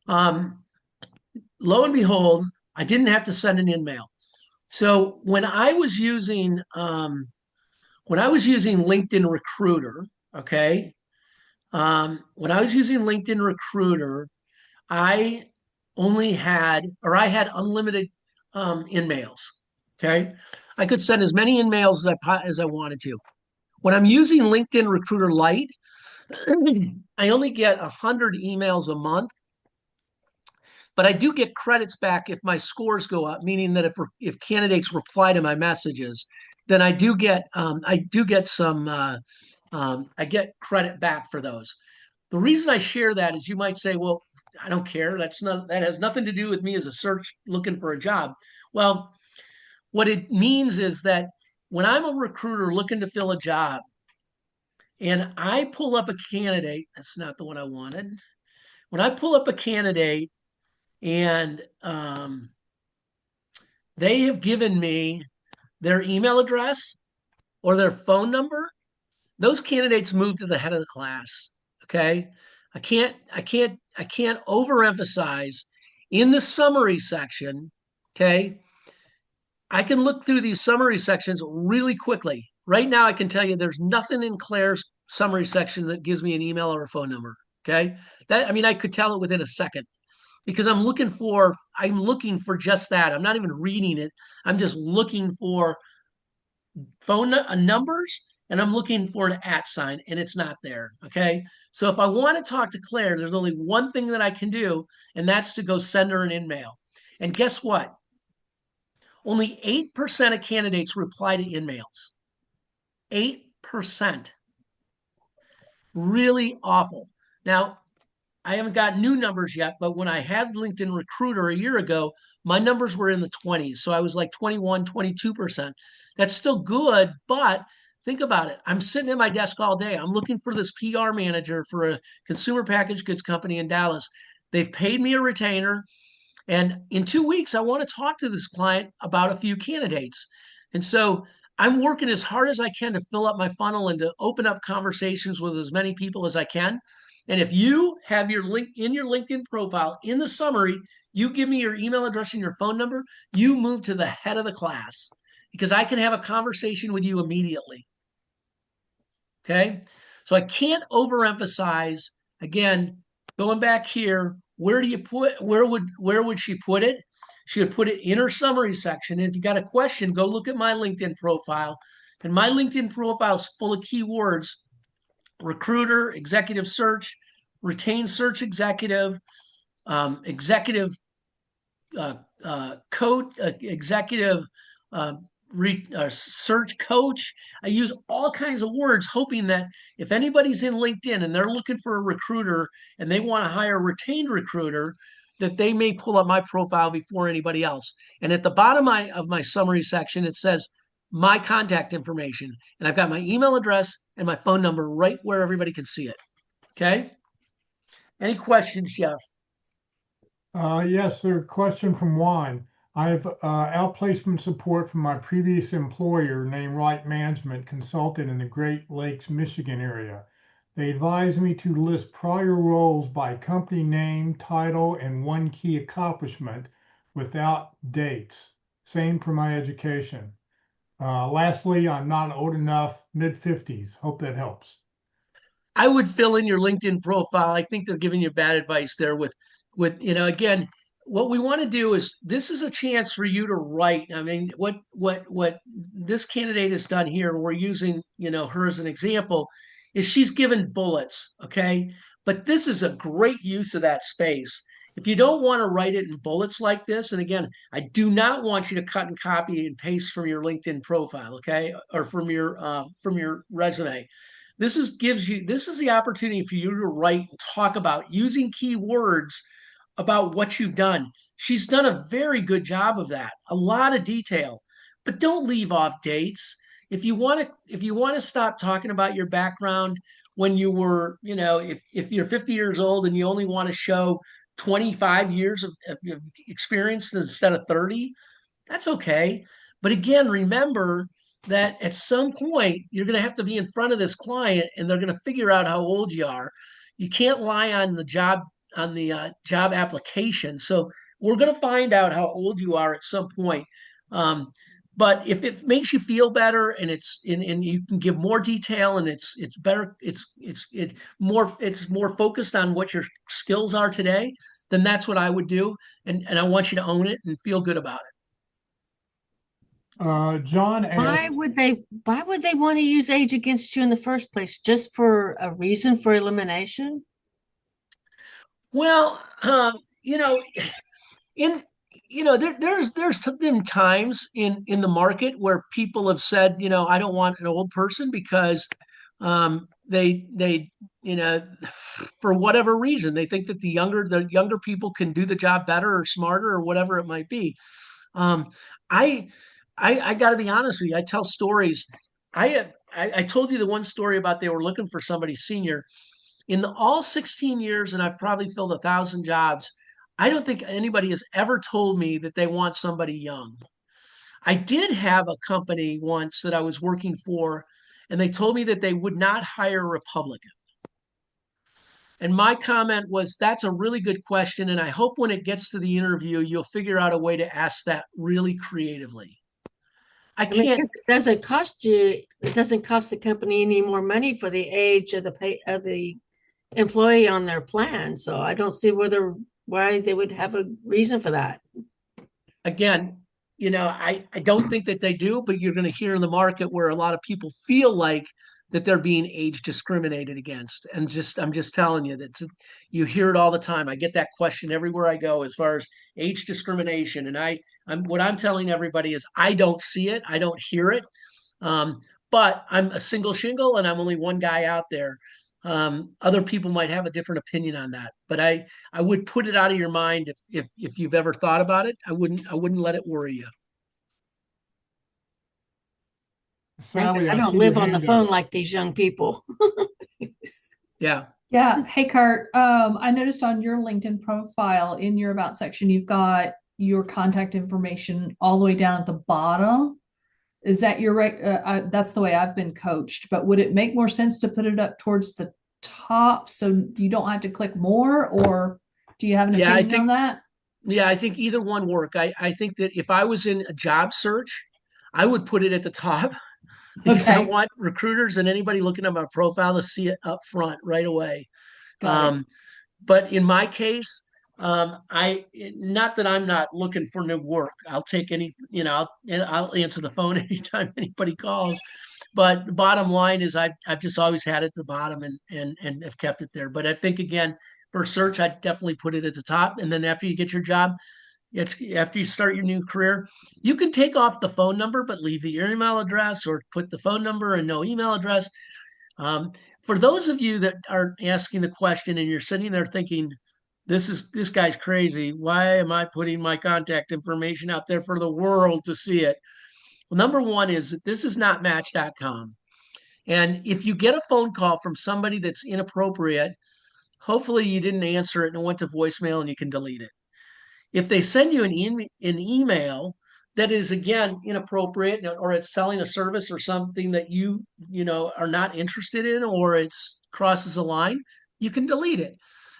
Um, Lo and behold, I didn't have to send an email. So when I was using LinkedIn Recruiter, okay, when I was using LinkedIn Recruiter, I I had unlimited in-mails. Okay, I could send as many in-mails as I wanted to. When I'm using LinkedIn Recruiter Lite, I only get 100 emails a month, but I do get credits back if my scores go up, meaning that if candidates reply to my messages, then I do get some I get credit back for those. The reason I share that is, you might say, well, I don't care. That has nothing to do with me as a search looking for a job. Well, what it means is that when I'm a recruiter looking to fill a job and I pull up a candidate, that's not the one I wanted. When I pull up a candidate and they have given me their email address or their phone number, those candidates move to the head of the class. Okay. I can't overemphasize in the summary section. Okay. I can look through these summary sections really quickly. Right now, I can tell you there's nothing in Claire's summary section that gives me an email or a phone number. Okay. I could tell it within a second, because I'm looking for just that. I'm not even reading it. I'm just looking for phone numbers, and I'm looking for an @ sign, and it's not there. Okay. So if I want to talk to Claire, there's only one thing that I can do, and that's to go send her an in-mail. And guess what? Only 8% of candidates reply to in-mails. 8%. Really awful. Now, I haven't got new numbers yet, but when I had LinkedIn Recruiter a year ago, my numbers were in the 20s. So I was like 21, 22%. That's still good, but think about it. I'm sitting at my desk all day. I'm looking for this PR manager for a consumer packaged goods company in Dallas. They've paid me a retainer. And in 2 weeks, I want to talk to this client about a few candidates. And so I'm working as hard as I can to fill up my funnel and to open up conversations with as many people as I can. And if you have your link in your LinkedIn profile in the summary, you give me your email address and your phone number, you move to the head of the class, because I can have a conversation with you immediately. Okay. So I can't overemphasize, again, going back here, where would she put it? She would put it in her summary section. And if you got a question, go look at my LinkedIn profile. And my LinkedIn profile is full of keywords: recruiter, executive search, retained search executive, executive coach, executive search coach. I use all kinds of words, hoping that if anybody's in LinkedIn and they're looking for a recruiter and they want to hire a retained recruiter, that they may pull up my profile before anybody else. And at the bottom of my summary section, it says my contact information. And I've got my email address and my phone number right where everybody can see it. Okay. Any questions, Jeff? Yes, sir. Question from Juan. I have outplacement support from my previous employer named Right Management Consultant in the Great Lakes, Michigan area. They advised me to list prior roles by company name, title, and one key accomplishment without dates. Same for my education. Lastly, I'm not old enough, mid-50s. Hope that helps. I would fill in your LinkedIn profile. I think they're giving you bad advice there with again, what we want to do is this is a chance for you to write. I mean, what this candidate has done here, we're using, her as an example, is she's given bullets, okay? But this is a great use of that space. If you don't want to write it in bullets like this, and again, I do not want you to cut and copy and paste from your LinkedIn profile, okay, or from your resume. This is the opportunity for you to write and talk about using keywords about what you've done. She's done a very good job of that, a lot of detail, but don't leave off dates. If you want to stop talking about your background when you were, if you're 50 years old and you only want to show 25 years of experience instead of 30, that's okay. But again, remember that at some point you're going to have to be in front of this client and they're going to figure out how old you are. You can't lie on the job application. So we're going to find out how old you are at some point. Um, but if it makes you feel better and and you can give more detail and it's better, it's more focused on what your skills are today, then that's what I would do. And I want you to own it and feel good about it. John asked, Why would they want to use age against you in the first place? Just for a reason for elimination? Well, in there's been times in the market where people have said, I don't want an old person because they for whatever reason they think that the younger people can do the job better or smarter or whatever it might be. Um, I I got to be honest with you. I tell stories. I told you the one story about they were looking for somebody senior in all 16 years, and I've probably filled 1,000 jobs. I don't think anybody has ever told me that they want somebody young. I did have a company once that I was working for, and they told me that they would not hire a Republican. And my comment was, that's a really good question. And I hope when it gets to the interview, you'll figure out a way to ask that really creatively. I I mean, can't, it doesn't cost the company any more money for the age of the employee on their plan. So I don't see why they would have a reason for that. again, I don't think that they do, but you're going to hear in the market where a lot of people feel like that they're being age discriminated against. And I'm just telling you that you hear it all the time. I get that question everywhere I go as far as age discrimination. And what I'm telling everybody is I don't see it, I don't hear it. Um, but I'm a single shingle and I'm only one guy out there. Other people might have a different opinion on that, but I would put it out of your mind if you've ever thought about it. I wouldn't let it worry you. Sally, I I don't see your live on the hand phone up. like these young people. Yeah. Yeah. Hey, Kurt. I noticed on your LinkedIn profile in your about section, you've got your contact information all the way down at the bottom. Is that your right? That's the way I've been coached, but would it make more sense to put it up towards the top so you don't have to click more, or do you have an Yeah, opinion on that? I think either one work. I think that if I was in a job search, I would put it at the top because I Okay, want recruiters and anybody looking at my profile to see it up front right away. got it. Um, but in my case, not that I'm not looking for new work. I'll take any, I'll answer the phone anytime anybody calls. But the bottom line is I've just always had it at the bottom and have kept it there. But I think again, for search, I definitely put it at the top. And then after you get your job, after you start your new career, you can take off the phone number, but leave the email address or put the phone number and no email address. Um, for those of you that are asking the question and you're sitting there thinking, this guy's crazy. Why am I putting my contact information out there for the world to see it? Well, number one is that this is not match.com. And if you get a phone call from somebody that's inappropriate, hopefully you didn't answer it and it went to voicemail and you can delete it. If they send you an email that is again inappropriate or it's selling a service or something that you are not interested in or it's crosses a line, you can delete it.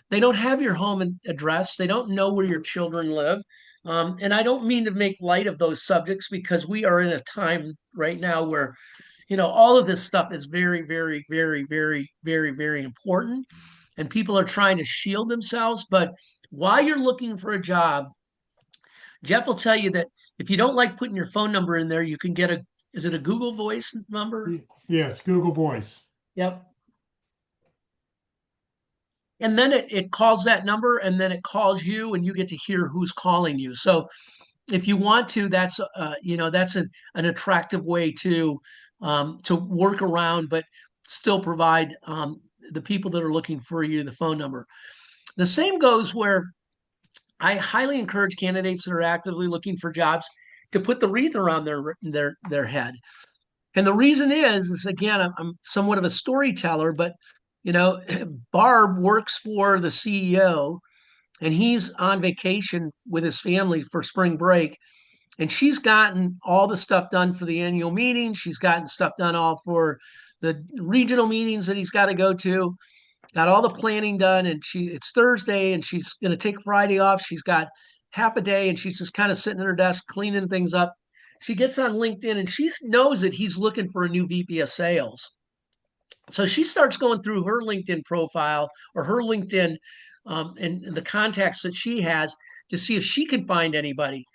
They don't have your home address. They don't know where your children live. And I don't mean to make light of those subjects because we are in a time right now where, all of this stuff is very, very, very, very, very, very important. And people are trying to shield themselves. But while you're looking for a job, Jeff will tell you that if you don't like putting your phone number in there, you can get is it a Google Voice number? Yes, Google Voice. Yep. And then it calls that number and then it calls you and you get to hear who's calling you. So if you want to, that's that's an attractive way to work around, but still provide the people that are looking for you the phone number. The same goes where I highly encourage candidates that are actively looking for jobs to put the wreath around their head. And the reason is again, I'm somewhat of a storyteller, but Barb works for the CEO and he's on vacation with his family for spring break. And she's gotten all the stuff done for the annual meeting. She's gotten stuff done all for the regional meetings that he's got to go to. Got all the planning done, and it's Thursday, and she's going to take Friday off. She's got half a day, and she's just kind of sitting at her desk cleaning things up. She gets on LinkedIn, and she knows that he's looking for a new VP of sales. So she starts going through her LinkedIn profile or her LinkedIn and the contacts that she has to see if she can find anybody.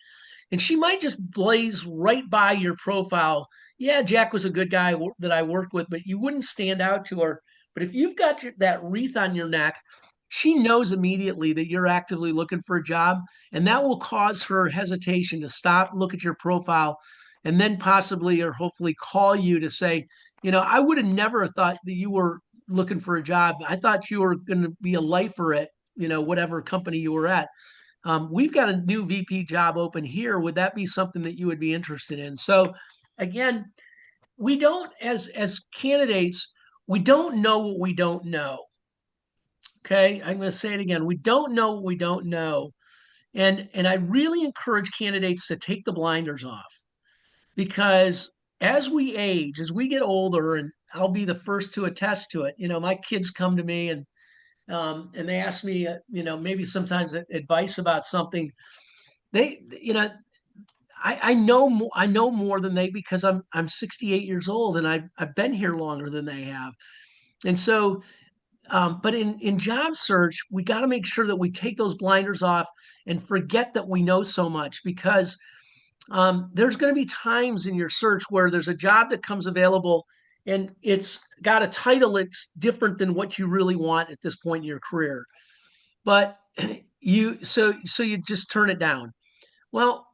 And she might just blaze right by your profile. Yeah, Jack was a good guy that I worked with, but you wouldn't stand out to her. But if you've got that wreath on your neck, she knows immediately that you're actively looking for a job, and that will cause her hesitation to stop, look at your profile, and then possibly or hopefully call you to say, I would have never thought that you were looking for a job. I thought you were going to be a lifer at, whatever company you were at. We've got a new VP job open here. Would that be something that you would be interested in? So again, we don't, as candidates, we don't know what we don't know. Okay, I'm going to say it again. We don't know what we don't know. And I really encourage candidates to take the blinders off because as we age, as we get older, and I'll be the first to attest to it, my kids come to me and they ask me, maybe sometimes advice about something. They, I know more than they because I'm 68 years old and I've been here longer than they have, and so. But in job search, we got to make sure that we take those blinders off and forget that we know so much because there's going to be times in your search where there's a job that comes available and it's got a title that's different than what you really want at this point in your career. But so you just turn it down. Well,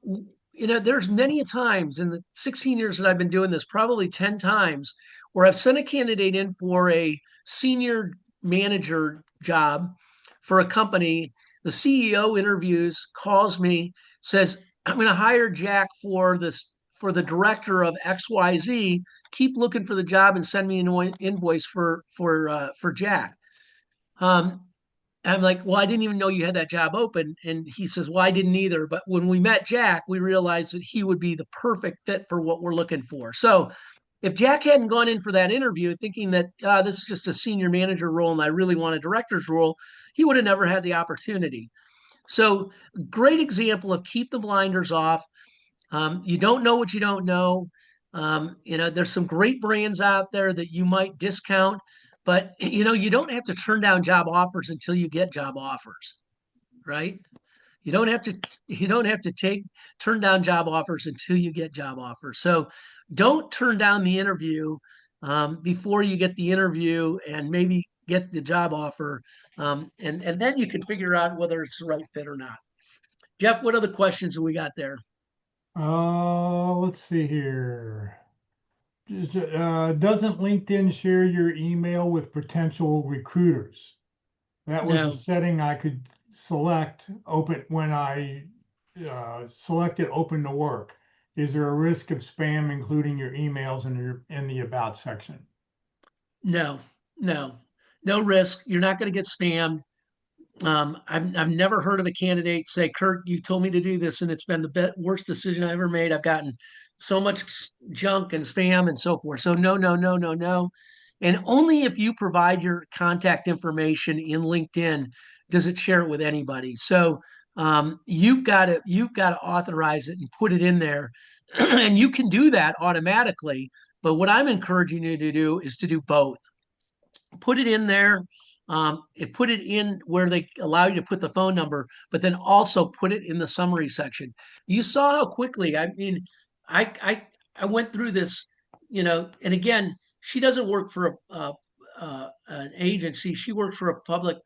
there's many times in the 16 years that I've been doing this, probably 10 times, where I've sent a candidate in for a senior manager job for a company. The CEO interviews, calls me, says, I'm going to hire Jack for the director of XYZ. Keep looking for the job and send me an invoice for Jack. I'm like, well, I didn't even know you had that job open. And he says, well, I didn't either. But when we met Jack, we realized that he would be the perfect fit for what we're looking for. So if Jack hadn't gone in for that interview thinking that this is just a senior manager role and I really want a director's role, he would have never had the opportunity. So great example of keep the blinders off. You don't know what you don't know. There's some great brands out there that you might discount, but you don't have to turn down job offers until you get job offers, right? You don't have to turn down job offers until you get job offers. So don't turn down the interview before you get the interview and maybe get the job offer. And then you can figure out whether it's the right fit or not. Jeff, what other questions have we got there? Let's see here. Doesn't LinkedIn share your email with potential recruiters? That was No. a setting I could select open when I selected open to work. Is there a risk of spam including your emails in the about section? No risk. You're not going to get spammed. I've never heard of a candidate say, Kurt, you told me to do this and it's been the worst decision I ever made. I've gotten so much junk and spam and so forth. So no. And only if you provide your contact information in LinkedIn does it share it with anybody. So you've got to authorize it and put it in there. And you can do that automatically. But what I'm encouraging you to do is to do both. Put it in there. It put it in where they allow you to put the phone number, but then also put it in the summary section. You saw how quickly, I mean, I went through this, and again, she doesn't work for an agency. She works for a public,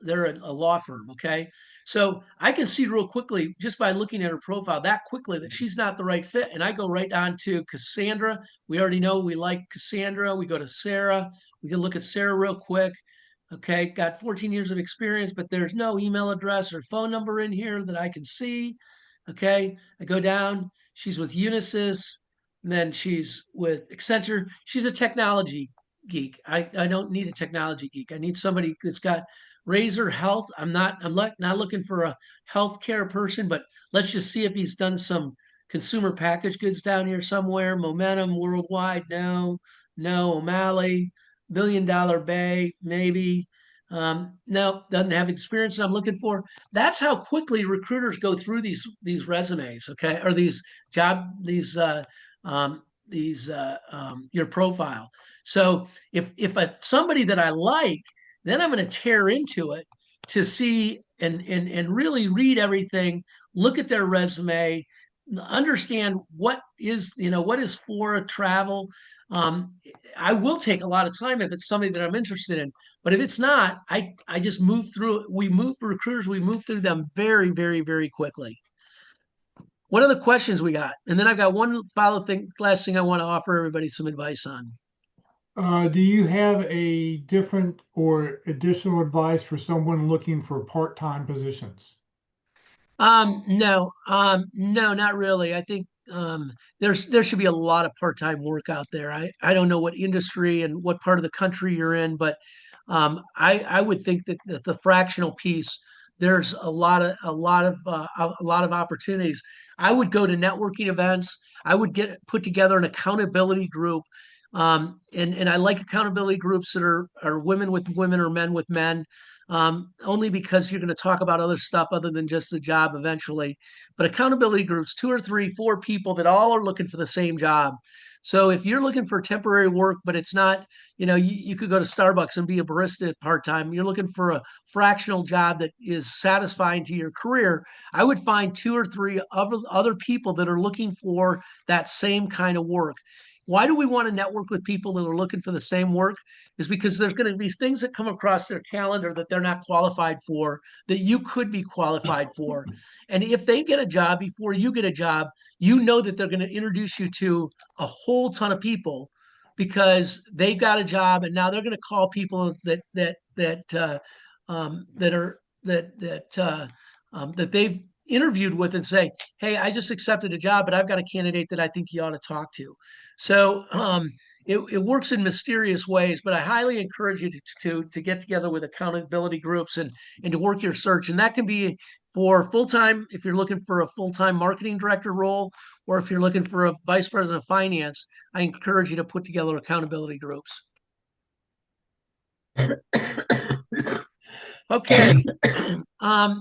they're a law firm. Okay. So I can see real quickly just by looking at her profile that quickly that she's not the right fit. And I go right on to Cassandra. We already know we like Cassandra. We go to Sarah. We can look at Sarah real quick. Okay. Got 14 years of experience, but there's no email address or phone number in here that I can see. Okay. I go down. She's with Unisys. And then she's with Accenture. She's a technology geek. I don't need a technology geek. I need somebody that's got Razor Health. I'm not looking for a healthcare person, but let's just see if he's done some consumer packaged goods down here somewhere. Momentum Worldwide, no. O'Malley, Billion Dollar Bay, maybe. No, doesn't have experience I'm looking for. That's how quickly recruiters go through these resumes, okay, or your profile. So if somebody that I like, then I'm going to tear into it to see and really read everything, look at their resume, understand what is for travel. I will take a lot of time if it's somebody that I'm interested in, but if it's not, I just move through it. Recruiters, we move through them very, very, very quickly. What are the questions we got? And then I've got one last thing I want to offer everybody some advice on. Do you have a different or additional advice for someone looking for part-time positions? No, not really. I think there should be a lot of part-time work out there. I don't know what industry and what part of the country you're in, but I would think that the fractional piece, there's a lot of opportunities. I would go to networking events. I would put together an accountability group. And I like accountability groups that are women with women or men with men, only because you're going to talk about other stuff other than just the job eventually. But accountability groups, 2 or 3, 4 people that all are looking for the same job. So if you're looking for temporary work, but it's not, you could go to Starbucks and be a barista part-time. You're looking for a fractional job that is satisfying to your career. I would find 2 or 3 other people that are looking for that same kind of work. Why do we want to network with people that are looking for the same work? Is because there's going to be things that come across their calendar that they're not qualified for, that you could be qualified for. And if they get a job before you get a job, you know that they're going to introduce you to a whole ton of people because they got a job, and now they're going to call people that they've interviewed with and say, "Hey, I just accepted a job, but I've got a candidate that I think you ought to talk to." So it works in mysterious ways, but I highly encourage you to get together with accountability groups and to work your search. And that can be for full-time, if you're looking for a full-time marketing director role, or if you're looking for a vice president of finance, I encourage you to put together accountability groups. Okay.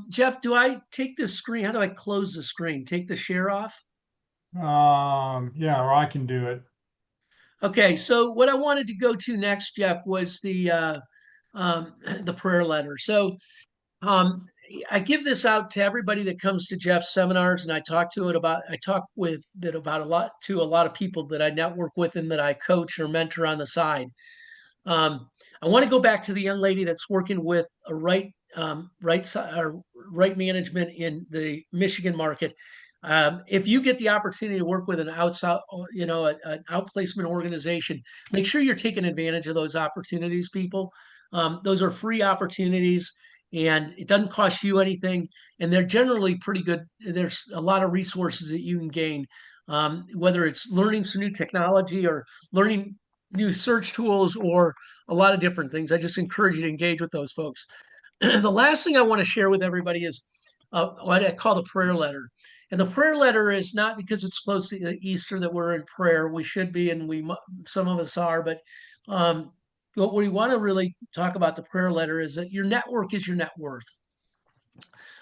Jeff, do I take this screen? How do I close the screen? Take the share off? Yeah, or I can do it. Okay, so what I wanted to go to next, Jeff, was the prayer letter. So I give this out to everybody that comes to Jeff's seminars, and I talk with it about a lot of people that I network with and that I coach or mentor on the side. I want to go back to the young lady that's working with a right management in the Michigan market. If you get the opportunity to work with an outside, an outplacement organization, make sure you're taking advantage of those opportunities, people. Those are free opportunities, and it doesn't cost you anything. And they're generally pretty good. There's a lot of resources that you can gain, whether it's learning some new technology or learning new search tools or a lot of different things. I just encourage you to engage with those folks. The last thing I want to share with everybody is what I call the prayer letter. And the prayer letter is not because it's close to Easter that we're in prayer. We should be, and some of us are. But what we want to really talk about the prayer letter is that your network is your net worth.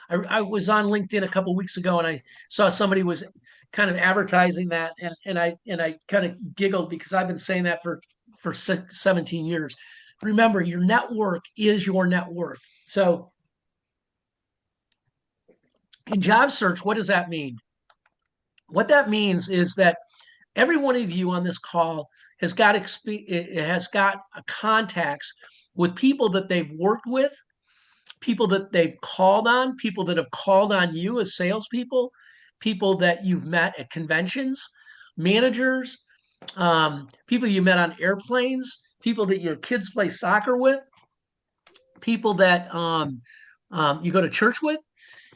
I was on LinkedIn a couple of weeks ago, and I saw somebody was kind of advertising that, and I kind of giggled because I've been saying that for 17 years. Remember, your network is your net worth. So in job search, what does that mean? What that means is that every one of you on this call has got contacts with people that they've worked with, people that they've called on, people that have called on you as salespeople, people that you've met at conventions, managers, people you met on airplanes, people that your kids play soccer with, people that you go to church with.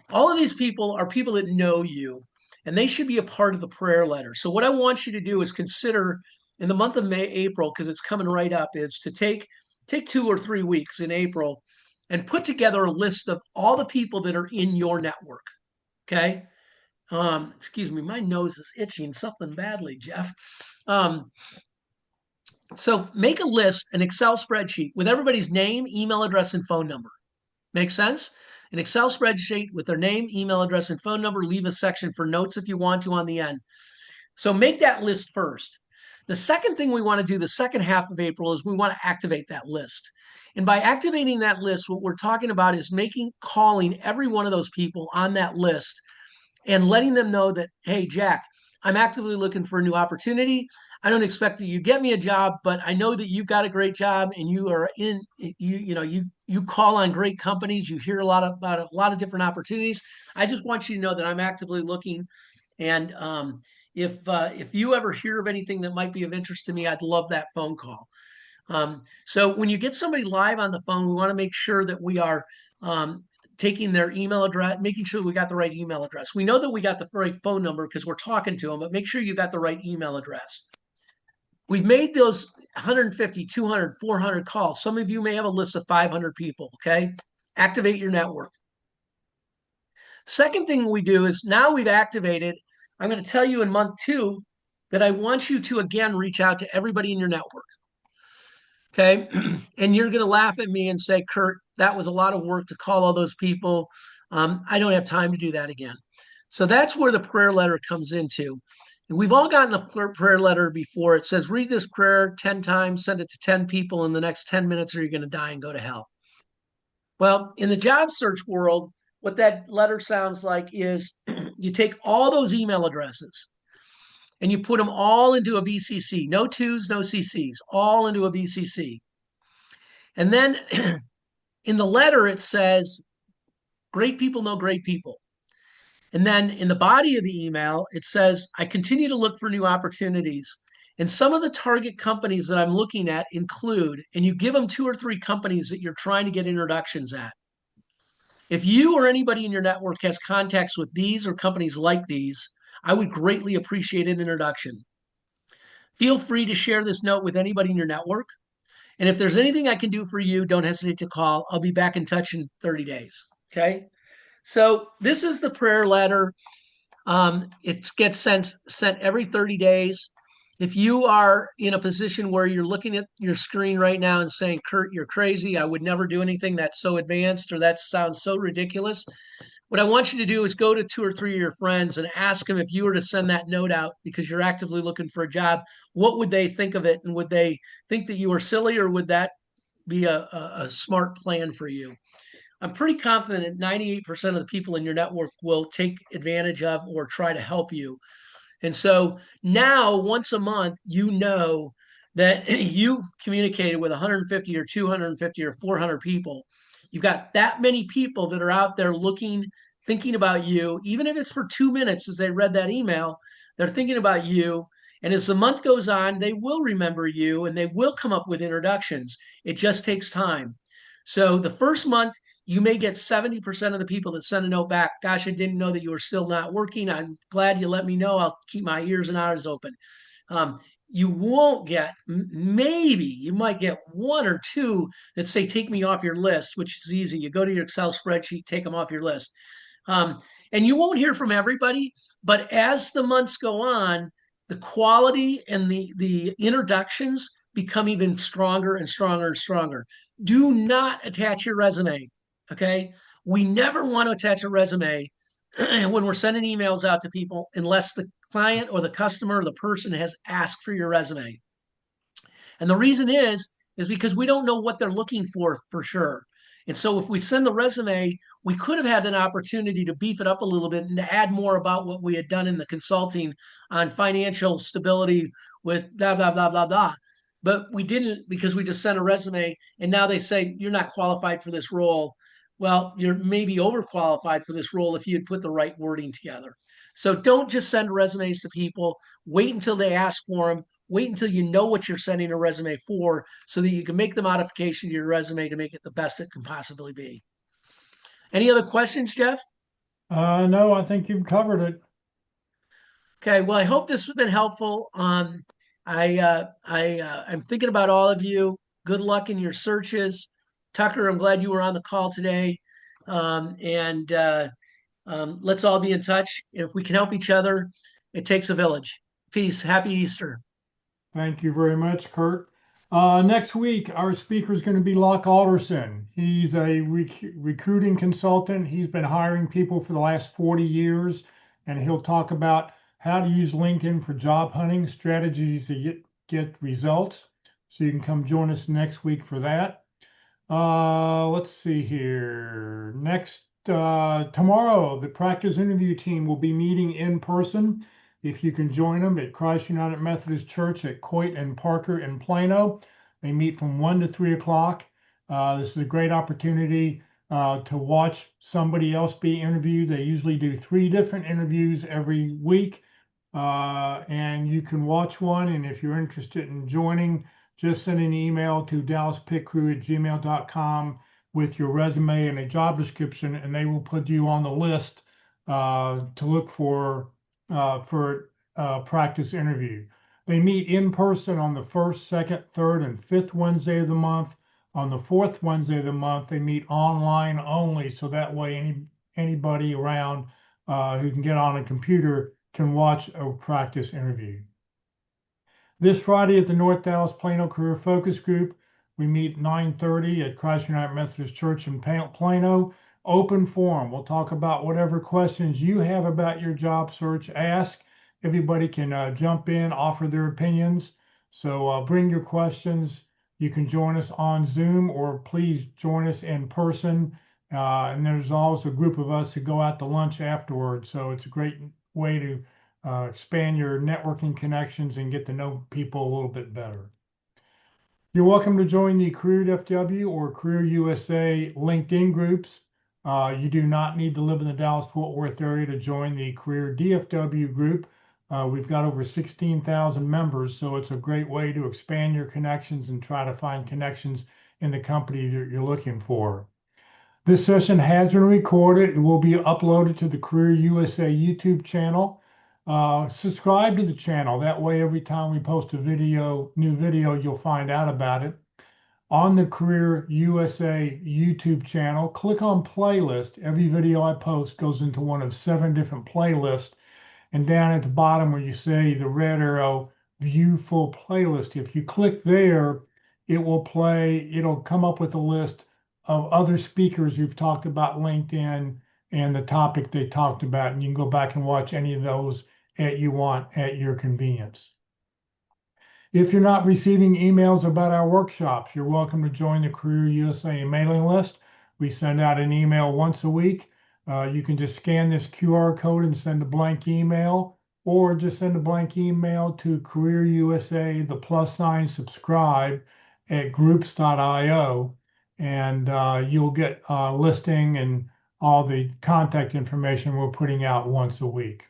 All of these people are people that know you, and they should be a part of the prayer letter. So what I want you to do is consider in the month of May, April, because it's coming right up, is to take 2 or 3 weeks in April and put together a list of all the people that are in your network. Okay. Excuse me, my nose is itching something badly, Jeff. So make a list, an Excel spreadsheet with everybody's name, email address, and phone number. Make sense? An Excel spreadsheet with their name, email address, and phone number. Leave a section for notes if you want to on the end. So make that list first. The second thing we want to do the second half of April is we want to activate that list. And by activating that list, what we're talking about is calling every one of those people on that list and letting them know that, hey, Jack, I'm actively looking for a new opportunity. I don't expect that you get me a job, but I know that you've got a great job and you are you call on great companies. You hear about a lot of different opportunities. I just want you to know that I'm actively looking. And if you ever hear of anything that might be of interest to me, I'd love that phone call. So when you get somebody live on the phone, we want to make sure that we are taking their email address, making sure we got the right email address. We know that we got the right phone number because we're talking to them, but make sure you got the right email address. We've made those 150, 200, 400 calls. Some of you may have a list of 500 people, okay? Activate your network. Second thing we do is now we've activated, I'm going to tell you in month 2 that I want you to, again, reach out to everybody in your network. Okay. And you're going to laugh at me and say, Kurt, that was a lot of work to call all those people. I don't have time to do that again. So that's where the prayer letter comes into. And we've all gotten a prayer letter before. It says, read this prayer 10 times, send it to 10 people in the next 10 minutes, or you're going to die and go to hell. Well, in the job search world, what that letter sounds like is you take all those email addresses and you put them all into a BCC, no twos, no CCs, all into a BCC. And then in the letter, it says, great people know great people. And then in the body of the email, it says, I continue to look for new opportunities. And some of the target companies that I'm looking at include, and you give them 2 or 3 companies that you're trying to get introductions at. If you or anybody in your network has contacts with these or companies like these, I would greatly appreciate an introduction. Feel free to share this note with anybody in your network. And if there's anything I can do for you, don't hesitate to call. I'll be back in touch in 30 days. Okay. So this is the prayer letter. It gets sent every 30 days. If you are in a position where you're looking at your screen right now and saying, Kurt, you're crazy. I would never do anything that's so advanced or that sounds so ridiculous. What I want you to do is go to 2 or 3 of your friends and ask them, if you were to send that note out because you're actively looking for a job, what would they think of it? And would they think that you were silly, or would that be a smart plan for you? I'm pretty confident that 98% of the people in your network will take advantage of or try to help you. And so now, once a month, you know that you've communicated with 150 or 250 or 400 people. You've got that many people that are out there looking, thinking about you, even if it's for 2 minutes as they read that email, they're thinking about you. And as the month goes on, they will remember you and they will come up with introductions. It just takes time. So the first month, you may get 70% of the people that send a note back. Gosh, I didn't know that you were still not working. I'm glad you let me know. I'll keep my ears and eyes open. You won't get, maybe you might get 1 or 2 that say, take me off your list, which is easy. You go to your Excel spreadsheet, take them off your list. And you won't hear from everybody, but as the months go on, the quality and the introductions become even stronger and stronger and stronger. Do not attach your resume. Okay. We never want to attach a resume when we're sending emails out to people unless the client or the customer or the person has asked for your resume. And the reason is is because we don't know what they're looking for sure. And so if we send the resume, we could have had an opportunity to beef it up a little bit and to add more about what we had done in the consulting on financial stability with blah, blah, blah, blah, blah. But we didn't, because we just sent a resume and now they say you're not qualified for this role. Well, you're maybe overqualified for this role if you had put the right wording together. So don't just send resumes to people. Wait until they ask for them. Wait until you know what you're sending a resume for so that you can make the modification to your resume to make it the best it can possibly be. Any other questions, Jeff? No, I think you've covered it. Okay, well, I hope this has been helpful. I'm thinking about all of you. Good luck in your searches. Tucker, I'm glad you were on the call today. Let's all be in touch. If we can help each other, it takes a village. Peace. Happy Easter. Thank you very much, Kurt. Next week, our speaker is going to be Locke Alderson. He's a recruiting consultant. He's been hiring people for the last 40 years, and he'll talk about how to use LinkedIn for job hunting, strategies to get results. So you can come join us next week for that. Let's see here. Tomorrow, the practice interview team will be meeting in person. If you can join them at Christ United Methodist Church at Coit and Parker in Plano. They meet from 1 to 3 o'clock. This is a great opportunity to watch somebody else be interviewed. They usually do 3 different interviews every week, and you can watch one. And if you're interested in joining, just send an email to dallaspitcrew@gmail.com with your resume and a job description, and they will put you on the list to look for a practice interview. They meet in person on the 1st, 2nd, 3rd, and 5th Wednesday of the month. On the 4th Wednesday of the month, they meet online only, so that way anybody around who can get on a computer can watch a practice interview. This Friday at the North Dallas Plano Career Focus Group, we meet 9:30 at Christ United Methodist Church in Plano. Open forum. We'll talk about whatever questions you have about your job search. Ask. Everybody can jump in, offer their opinions. So bring your questions. You can join us on Zoom, or please join us in person. And there's always a group of us who go out to lunch afterwards. So it's a great way to expand your networking connections and get to know people a little bit better. You're welcome to join the Career FW or Career USA LinkedIn groups. You do not need to live in the Dallas-Fort Worth area to join the Career DFW group. We've got over 16,000 members, so it's a great way to expand your connections and try to find connections in the company that you're looking for. This session has been recorded. It will be uploaded to the Career USA YouTube channel. Subscribe to the channel. That way, every time we post a new video, you'll find out about it. On the Career USA YouTube channel, click on playlist. Every video I post goes into one of 7 different playlists. And down at the bottom where you see the red arrow, view full playlist, if you click there, it'll come up with a list of other speakers who've talked about LinkedIn and the topic they talked about. And you can go back and watch any of those you want at your convenience. If you're not receiving emails about our workshops, you're welcome to join the Career USA mailing list. We send out an email once a week. You can just scan this QR code and send a blank email, or just send a blank email to Career USA, the + subscribe at groups.io, and you'll get a listing and all the contact information we're putting out once a week.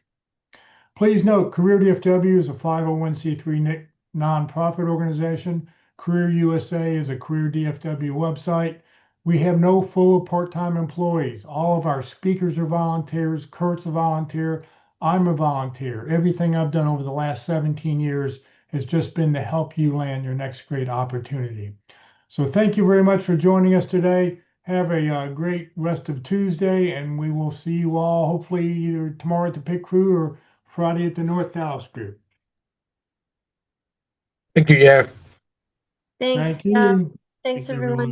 Please note, Career DFW is a 501c3 nonprofit organization. Career USA is a Career DFW website. We have no full or part-time employees. All of our speakers are volunteers. Kurt's a volunteer. I'm a volunteer. Everything I've done over the last 17 years has just been to help you land your next great opportunity. So thank you very much for joining us today. Have a great rest of Tuesday, and we will see you all hopefully either tomorrow at the Pit Crew or Friday at the North Dallas Group. Thank you, Jeff. Thanks. Thank you. Thanks, everyone.